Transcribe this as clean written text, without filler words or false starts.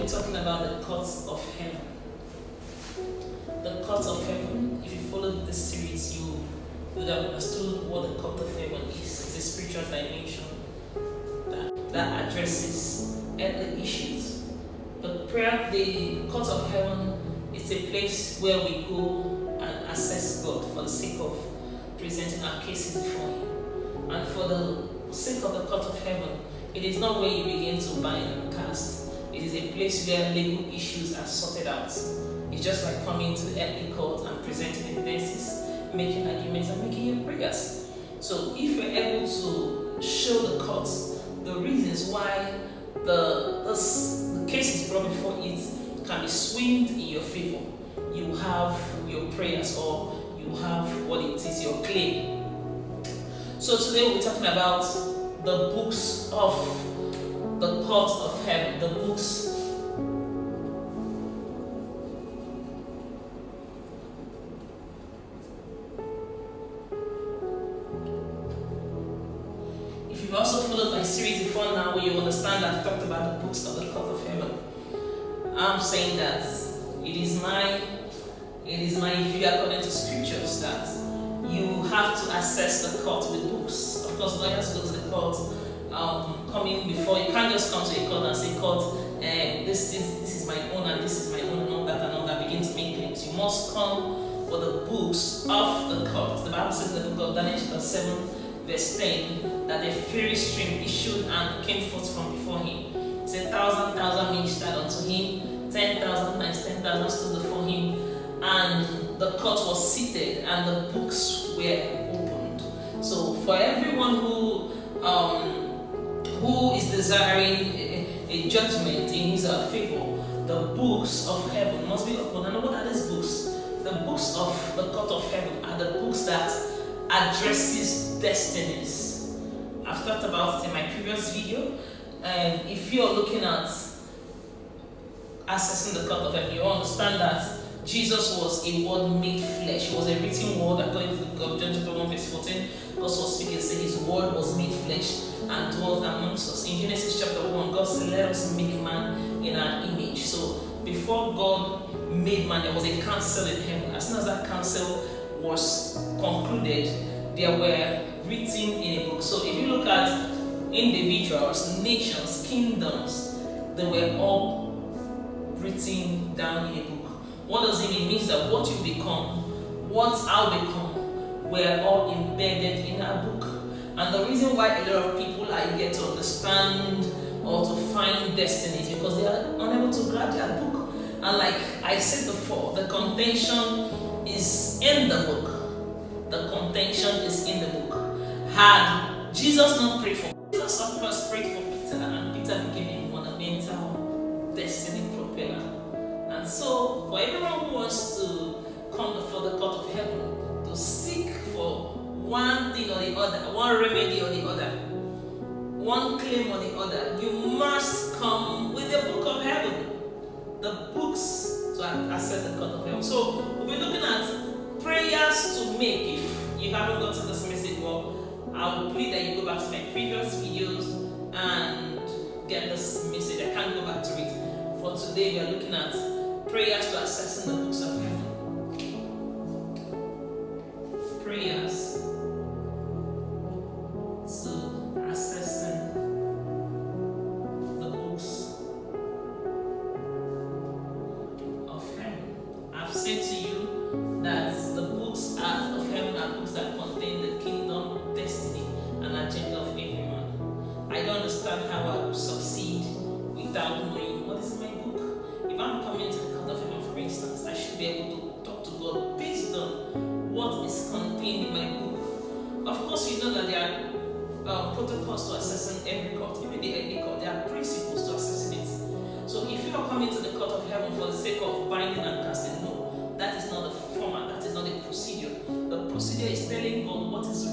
talking about the courts of heaven. The courts of heaven, if you followed this series, you would have understood what the court of heaven is. It's a spiritual dimension that addresses earthly issues. But the court of heaven is a place where we go and assess God for the sake of presenting our cases before Him. And for the sake of the court of heaven, it is not where you begin to bind and cast. It is a place where legal issues are sorted out. It's just like coming to the earthly court and presenting evidences, making arguments, and making your prayers. So if you're able to show the courts the reasons why the case is brought before it can be swinged in your favor, you have your prayers, or you have what it is, your claim. So today we're talking about the books of the court of heaven, the books If you've also followed my series before now, you understand that I've talked about the books of the court of heaven. I'm saying that it is my view according to scriptures that you have to assess the court with books. Of course, lawyers go to the court, coming before. You can't just come to a court and say, court, this is my own and this is my own and all that, begin to make claims. You must come for the books of the court. The Bible says in the book of Daniel chapter 7, verse 10, that a fiery stream issued and came forth from before him. It said, 1,000 ministered unto him, 10,000 times 10,000 stood before him, and the court was seated, and the books were opened. So for everyone who is desiring a judgment in his favor, the books of heaven must be opened. And what are these books? The books of the court of heaven are the books that addresses destinies. I've talked about it in my previous video. If you're looking at assessing the court of heaven, you understand that Jesus was a word made flesh. It was a written word, according to the book of John chapter 1 verse 14. God was speaking, saying his word was made flesh and dwelt amongst us. In Genesis chapter 1, God said, let us make man in our image. So before God made man, there was a council in heaven. As soon as that council was concluded, they were written in a book. So if you look at individuals, nations, kingdoms, they were all written down in a book. What does it mean? It means that what you become, what I'll become, were all embedded in our book. And the reason why a lot of people are yet to understand or to find destiny is because they are unable to grab their book. And like I said before, the contention is in the book. The contention is in the book. Had Jesus not prayed for Jesus, of course, prayed for Peter, and Peter became a monumental destiny propeller. And so, for everyone who wants to come before the court of heaven to seek for one thing or the other, one remedy or the other, one claim or the other, you must come with the book of heaven, the books to access the court of heaven. So, we'll be looking at prayers to make. If you haven't gotten this message, well, I will plead that you go back to my previous videos and get this message. I can't go back to it. For today, we are looking at prayers to accessing the books of heaven. Prayers to accessing the books of heaven. I've said to you that the books of heaven are books that contain the kingdom, destiny, and agenda of everyone. I don't understand how I will succeed without knowing what is in my book. If I'm coming to the court of heaven, for instance, I should be able to talk to God based on what is contained in my book. Of course, you know that there are protocols to assessing every court. Even the earthly court, there are principles to assessing it. So if you are coming to the court of heaven for the sake of binding and casting, no, that is not the format, that is not the procedure. The procedure is telling God what is